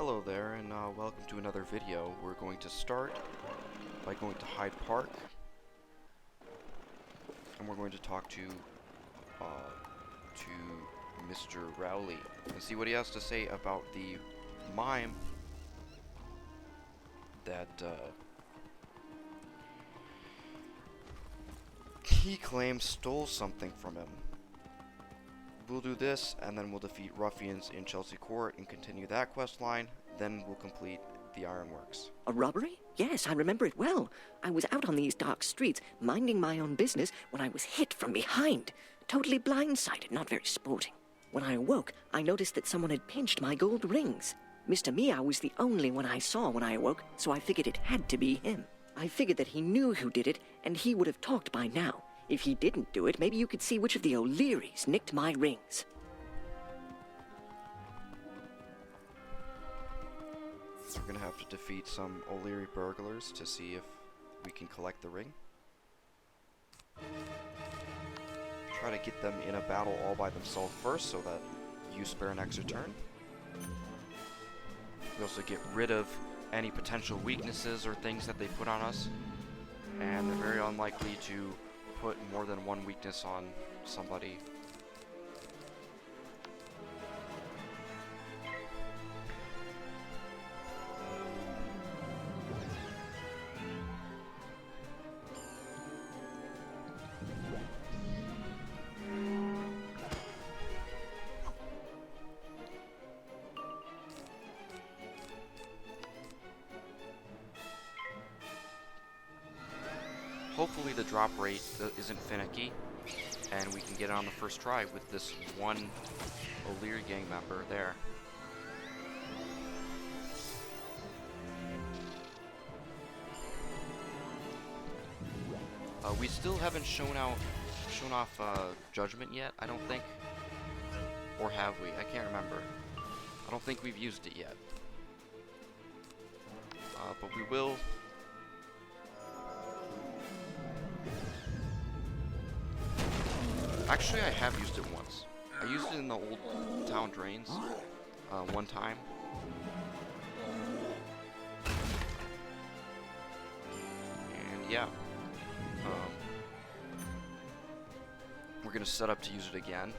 Hello there, and welcome to another video. We're going to start by going to Hyde Park, and we're going to talk to Mr. Rowley and see what he has to say about the mime that he claims stole something from him. We'll do this, and then we'll defeat ruffians in Chelsea Court and continue that quest line. Then we'll complete the Ironworks. A robbery? Yes, I remember it well. I was out on these dark streets, minding my own business, when I was hit from behind. Totally blindsided, not very sporting. When I awoke, I noticed that someone had pinched my gold rings. Mr. Meow was the only one I saw when I awoke, so I figured it had to be him. I figured that he knew who did it, and he would have talked by now. If he didn't do it, maybe you could see which of the O'Learys nicked my rings. We're gonna have to defeat some O'Leary burglars to see if we can collect the ring. Try to get them in a battle all by themselves first so that you spare an extra turn. We also get rid of any potential weaknesses or things that they put on us, and they're very unlikely to put more than one weakness on somebody. Hopefully the drop rate isn't finicky, and we can get it on the first try with this one O'Leary gang member there. We still haven't shown off Judgment yet, I don't think. Or have we? I can't remember. I don't think we've used it yet. But we will. Actually, I have used it once. I used it in the old town drains one time. And yeah, we're gonna set up to use it again.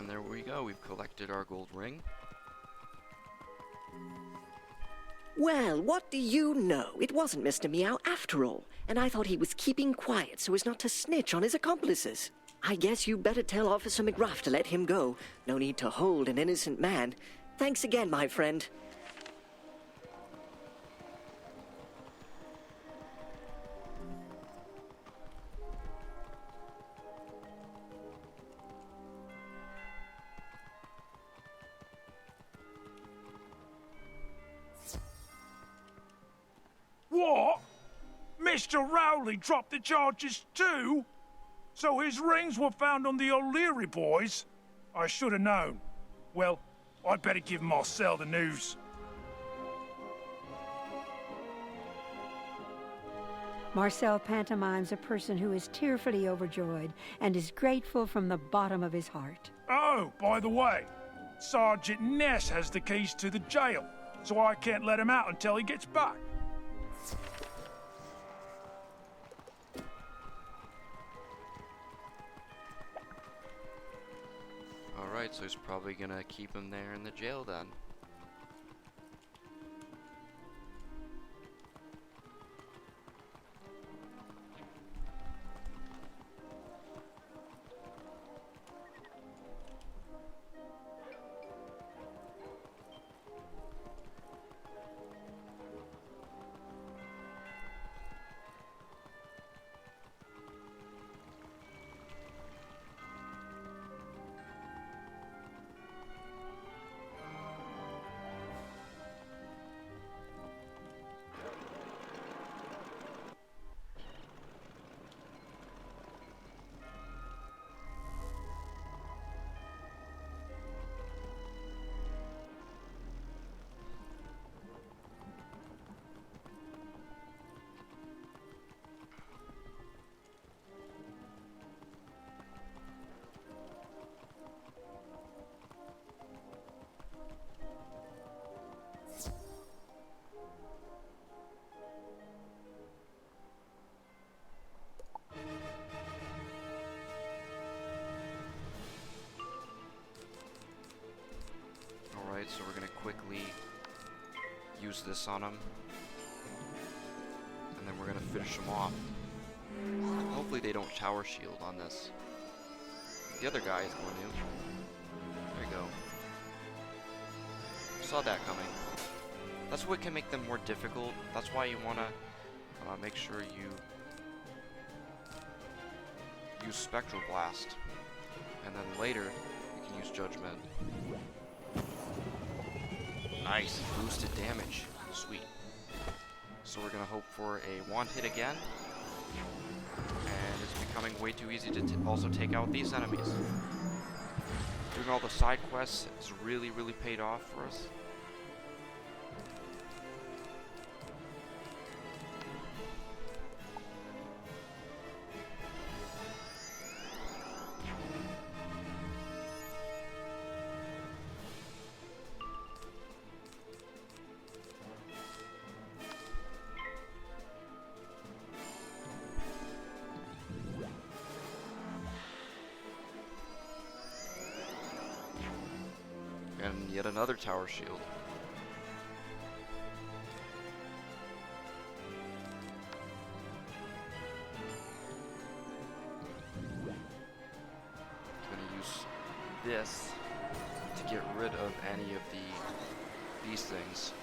There we go, we've collected our gold ring. Well, what do you know? It wasn't Mr. Meow after all, and I thought he was keeping quiet so as not to snitch on his accomplices. I guess you better tell Officer McGruff to let him go. No need to hold an innocent man. Thanks again, my friend. What? Mr. Rowley dropped the charges too? So his rings were found on the O'Leary boys? I should have known. Well, I'd better give Marcel the news. Marcel pantomimes a person who is tearfully overjoyed and is grateful from the bottom of his heart. Oh, by the way, Sergeant Ness has the keys to the jail, so I can't let him out until he gets back. Alright, so he's probably gonna keep him there in the jail then. gonna quickly use this on him. And then we're gonna finish him off. Hopefully they don't tower shield on this. The other guy is going to. There you go. Saw that coming. That's what can make them more difficult. That's why you wanna make sure you use Spectral Blast. And then later, you can use Judgment. Nice, boosted damage. Sweet. So we're gonna hope for a wand hit again. And it's becoming way too easy to also take out these enemies. Doing all the side quests has really paid off for us. And yet another tower shield. I'm gonna use this to get rid of any of these things.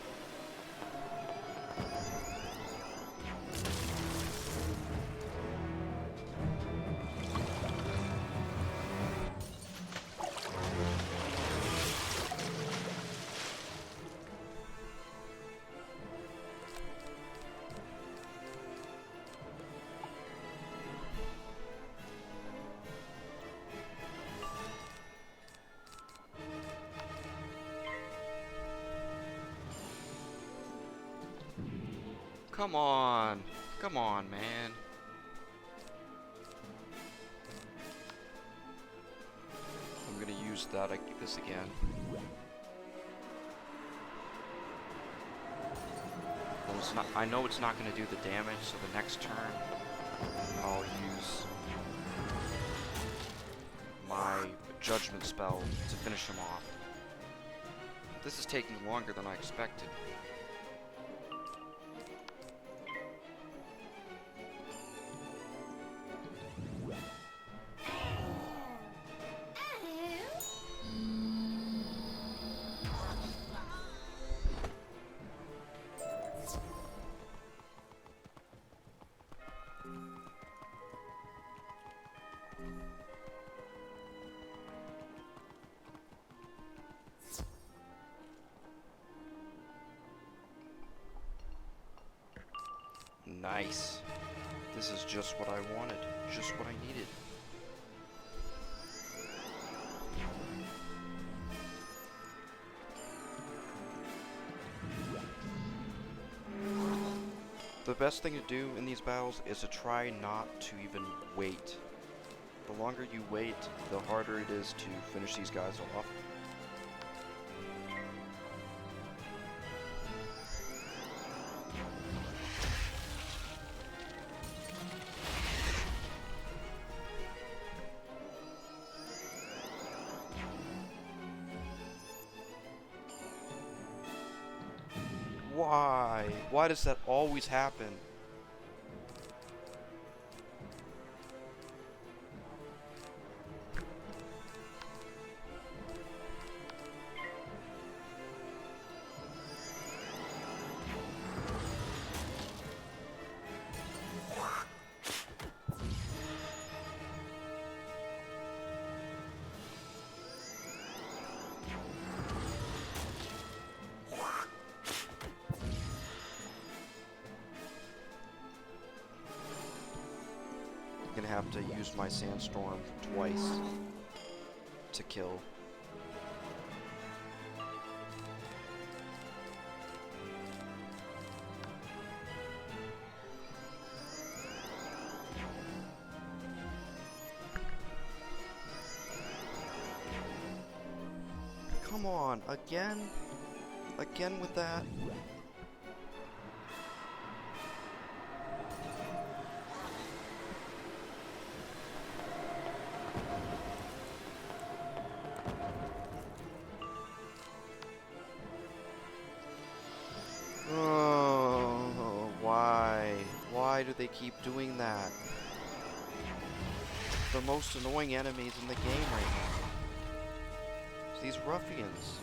Come on! Come on, man. I'm gonna use this again. Well, it's not, I know it's not gonna do the damage, so the next turn I'll use my Judgment spell to finish him off. This is taking longer than I expected. Nice. This is just what I wanted. Just what I needed. The best thing to do in these battles is to try not to even wait. The longer you wait, the harder it is to finish these guys off. Why? Why does that always happen? I'm gonna have to use my sandstorm twice to kill. Come on, again? Again with that? they keep doing that? The most annoying enemies in the game right now. It's these ruffians.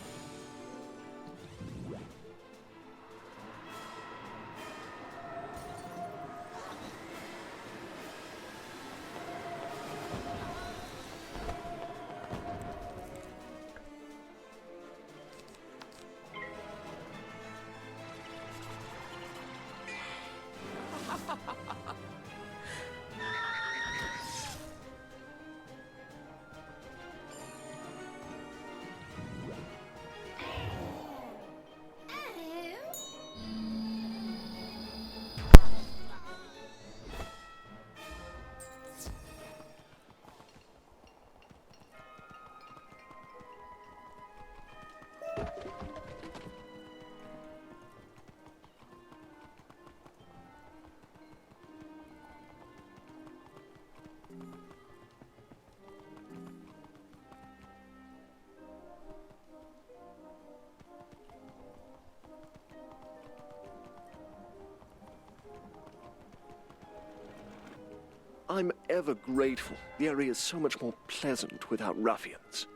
I'm ever grateful. The area is so much more pleasant without ruffians.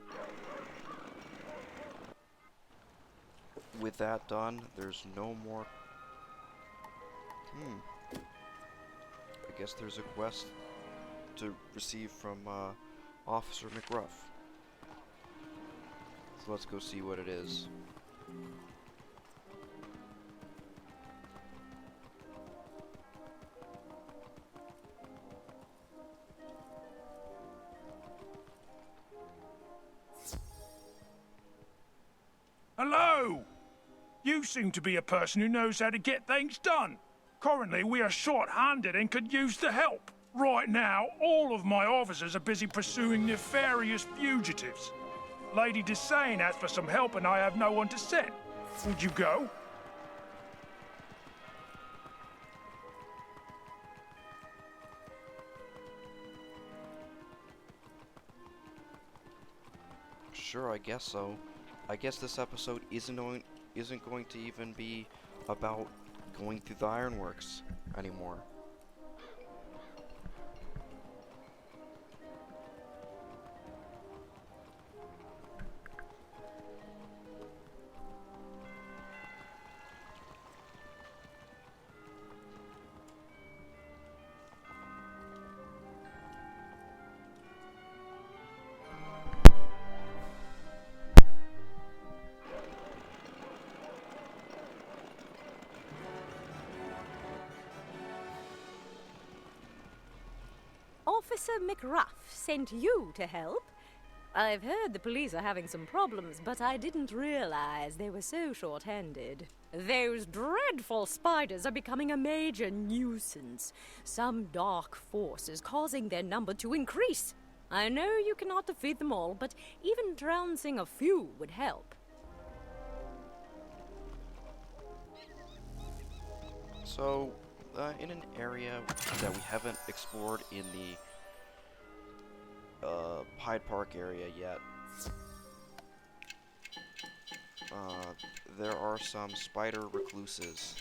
With that done, there's no more... I guess there's a quest to receive from Officer McRuff. So let's go see what it is. Hello! You seem to be a person who knows how to get things done. Currently, we are short-handed and could use the help. Right now, all of my officers are busy pursuing nefarious fugitives. Lady Desane asked for some help and I have no one to send. Would you go? Sure, I guess so. I guess this episode isn't going to even be about going through the ironworks anymore. Officer McRuff sent you to help? I've heard the police are having some problems, but I didn't realize they were so short-handed. Those dreadful spiders are becoming a major nuisance. Some dark force is causing their number to increase. I know you cannot defeat them all, but even trouncing a few would help. So, in an area that we haven't explored in the Hyde Park area yet, there are some spider recluses.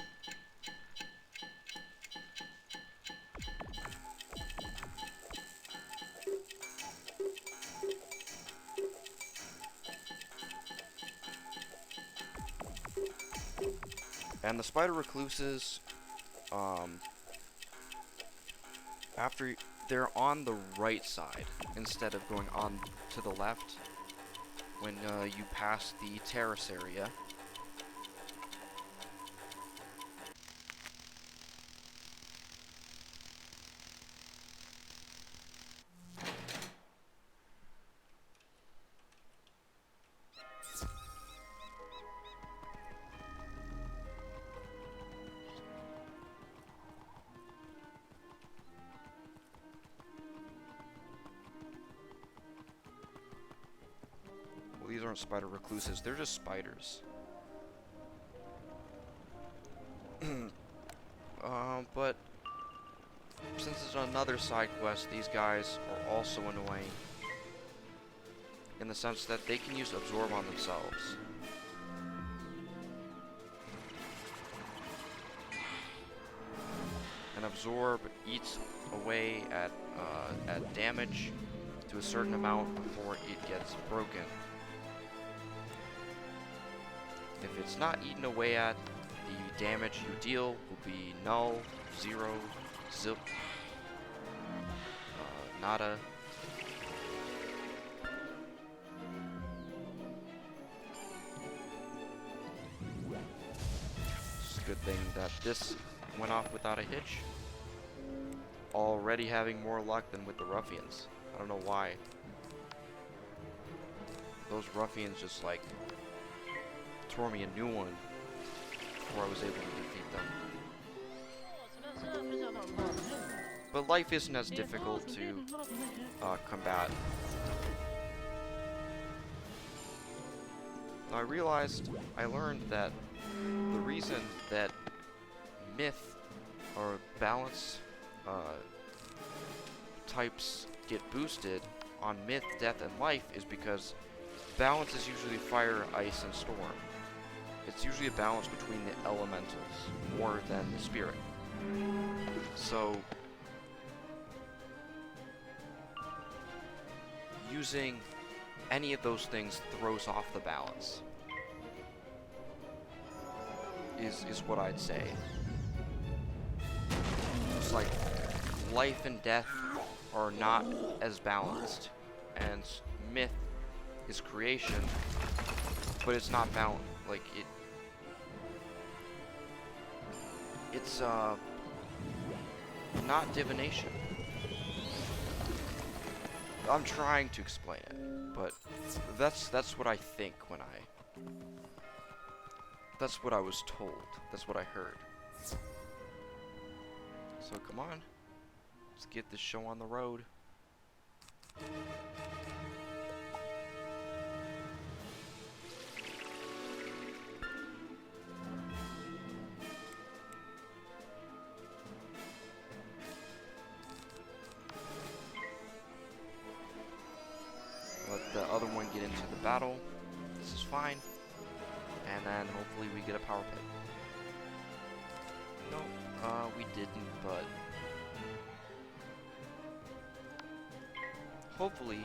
And the spider recluses, after they're on the right side instead of going on to the left when you pass the terrace area. These aren't spider recluses, they're just spiders. But since it's another side quest, these guys are also annoying in the sense that they can use absorb on themselves. And absorb, eats away at damage to a certain amount before it gets broken. If it's not eaten away at, the damage you deal will be null, 0, zip, nada. It's a good thing that this went off without a hitch. Already having more luck than with the Ruffians. I don't know why. Those Ruffians just like tore me a new one before I was able to defeat them. But life isn't as difficult to combat. I learned that the reason that myth or balance types get boosted on myth, death, and life is because balance is usually fire, ice, and storm. It's usually a balance between the elementals more than the spirit. So using any of those things throws off the balance is what I'd say. It's like life and death are not as balanced, and myth is creation, but it's not balanced. Like it's not divination. I'm trying to explain it, but that's what I think when that's what I was told. That's what I heard. So come on, let's get this show on the road. Let the other one get into the battle. This is fine. And then hopefully we get a power pit. No, we didn't, but hopefully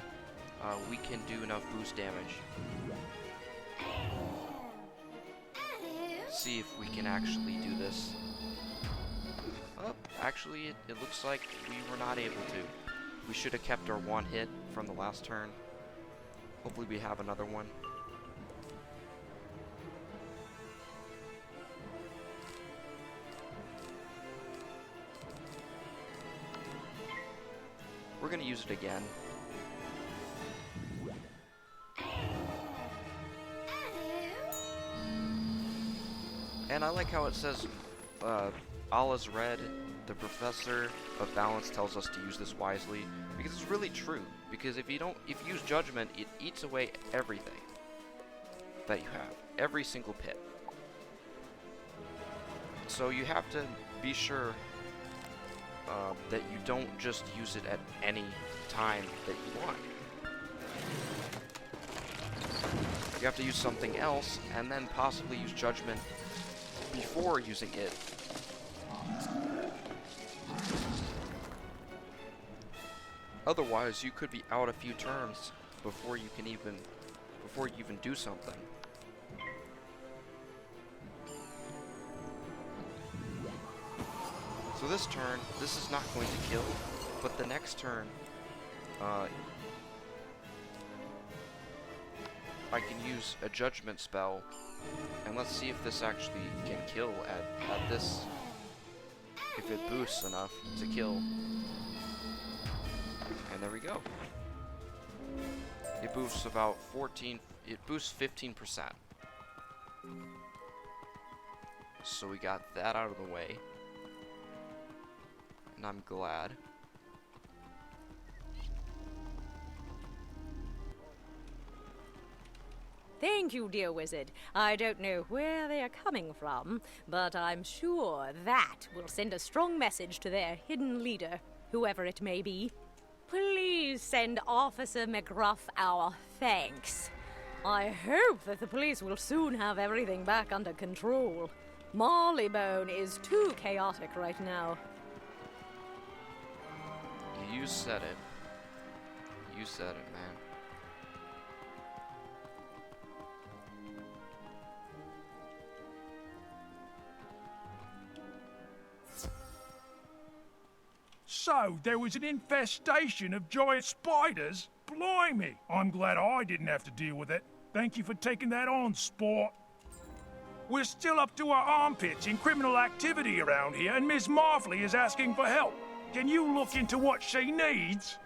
we can do enough boost damage. See if we can actually do this. Oh, actually it looks like we were not able to. We should have kept our one hit from the last turn. Hopefully we have another one. We're gonna use it again. And I like how it says, all is red. The professor of balance tells us to use this wisely, because it's really true. Because if you use judgment, it eats away everything that you have, every single pit. So you have to be sure that you don't just use it at any time that you want. You have to use something else, and then possibly use judgment before using it. Otherwise, you could be out a few turns before you even do something. So this turn, this is not going to kill, but the next turn, I can use a judgment spell, and let's see if this actually can kill at this, if it boosts enough to kill. And there we go. It boosts about 14, it boosts 15%. So we got that out of the way. And I'm glad. Thank you, dear wizard. I don't know where they are coming from, but I'm sure that will send a strong message to their hidden leader, whoever it may be. Please send Officer McGruff our thanks. I hope that the police will soon have everything back under control. Marleybone is too chaotic right now. You said it. You said it, man. So, there was an infestation of giant spiders? Blimey! I'm glad I didn't have to deal with it. Thank you for taking that on, sport. We're still up to our armpits in criminal activity around here, and Miss Marfley is asking for help. Can you look into what she needs?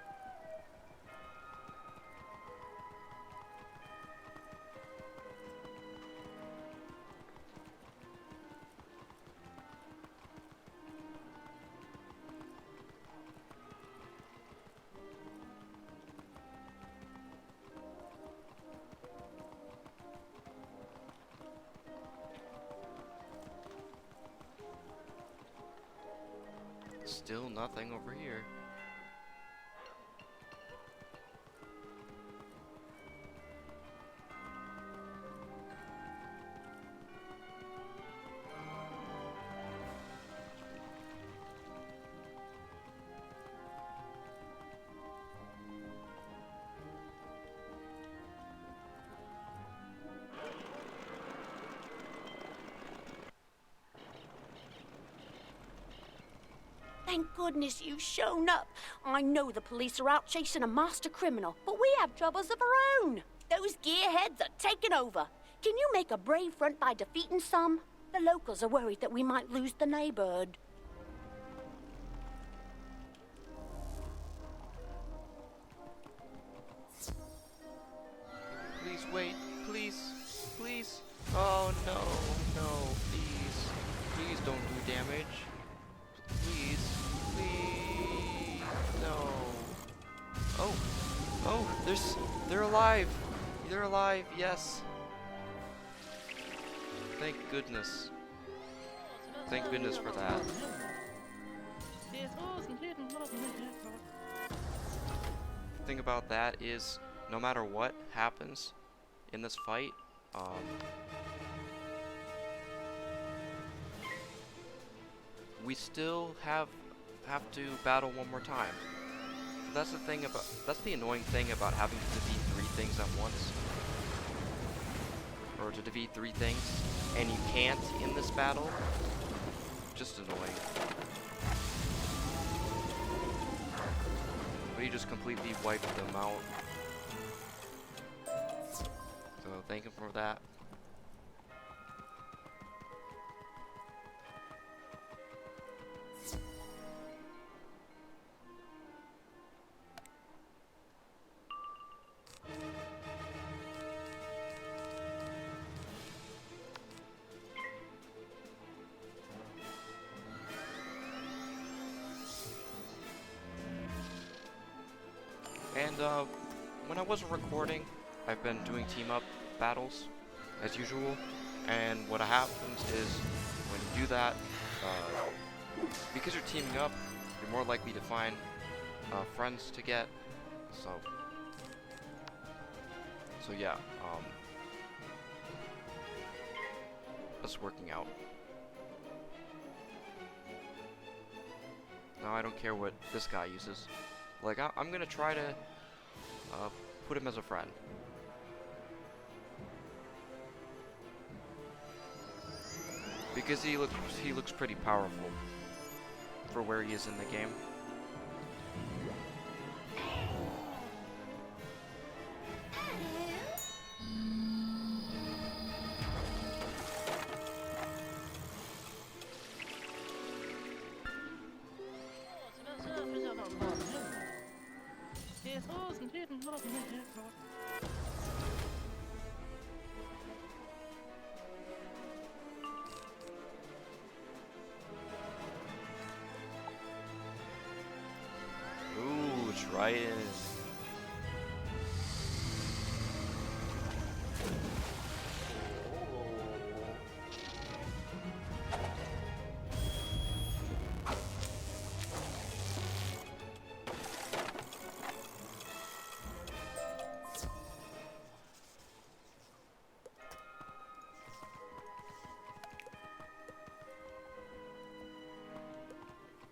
Still nothing over here. Thank goodness you've shown up. I know the police are out chasing a master criminal, but we have troubles of our own. Those gearheads are taking over. Can you make a brave front by defeating some? The locals are worried that we might lose the neighborhood. Please wait. Please. Please. Oh no. No. Please. Please don't do damage. Please. Please. No. Oh. Oh, they're alive. They're alive. Yes. Thank goodness. Thank goodness for that. The thing about that is, no matter what happens in this fight, we still have to battle one more time. That's the annoying thing about having to defeat 3 things at once. Or to defeat 3 things, and you can't in this battle. Just annoying. But you just completely wiped them out. So thank him for that. And when I wasn't recording, I've been doing team-up battles, as usual. And what happens is, when you do that, because you're teaming up, you're more likely to find friends to get. So yeah, that's working out. Now I don't care what this guy uses. Like, I'm gonna try to put him as a friend. Because he looks pretty powerful for where he is in the game. Ooh, Trident.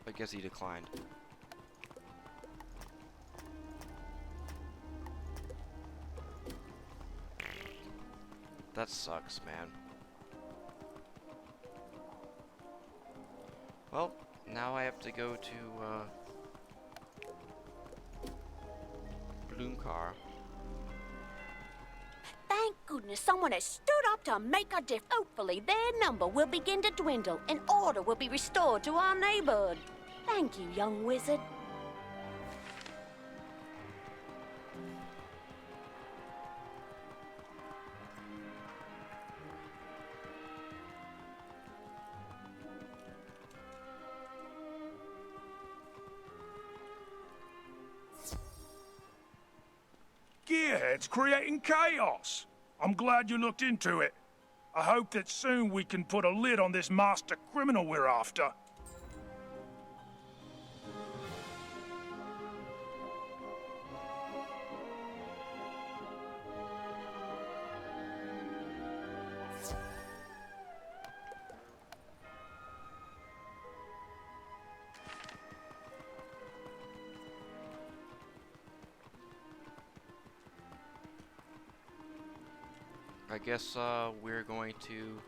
I guess he declined. That sucks, man. Well, now I have to go to, Bloomcar. Thank goodness someone has stood up to make a difference. Hopefully their number will begin to dwindle and order will be restored to our neighborhood. Thank you, young wizard. Gearhead's creating chaos. I'm glad you looked into it. I hope that soon we can put a lid on this master criminal we're after. I guess, we're going to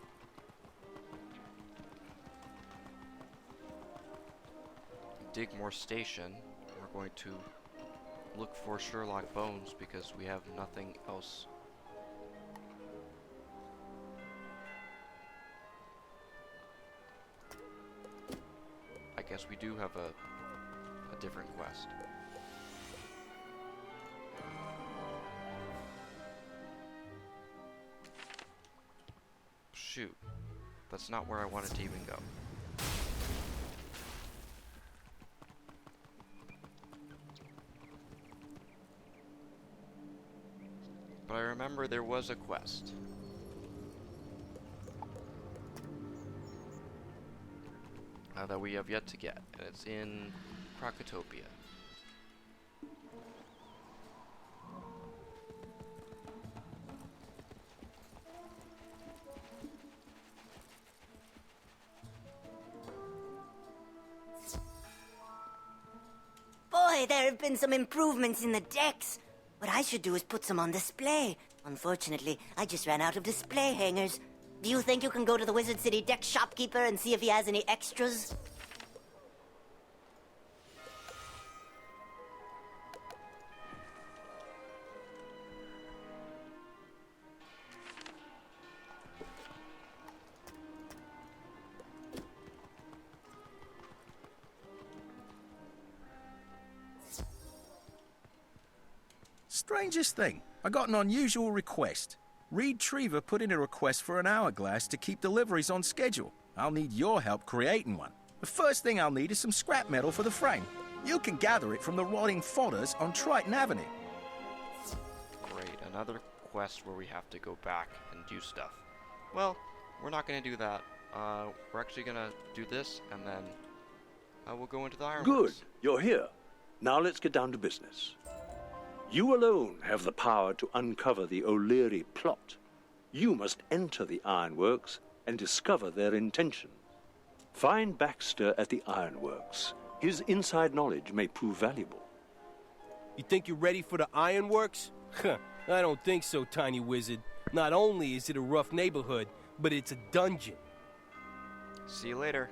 Digmore Station. We're going to look for Sherlock Bones because we have nothing else. I guess we do have a different quest. Shoot, that's not where I wanted to even go. But I remember there was a quest. That we have yet to get, and it's in Krakatopia. Boy, there have been some improvements in the decks. What I should do is put some on display. Unfortunately, I just ran out of display hangers. Do you think you can go to the Wizard City deck shopkeeper and see if he has any extras? Strangest thing, I got an unusual request. Reed Triever put in a request for an hourglass to keep deliveries on schedule. I'll need your help creating one. The first thing I'll need is some scrap metal for the frame. You can gather it from the rotting fodders on Triton Avenue. Great, another quest where we have to go back and do stuff. Well, we're not going to do that. We're actually going to do this, and then we'll go into the Ironworks. Good, you're here. Now let's get down to business. You alone have the power to uncover the O'Leary plot. You must enter the Ironworks and discover their intentions. Find Baxter at the Ironworks. His inside knowledge may prove valuable. You think you're ready for the Ironworks? Huh, I don't think so, Tiny Wizard. Not only is it a rough neighborhood, but it's a dungeon. See you later.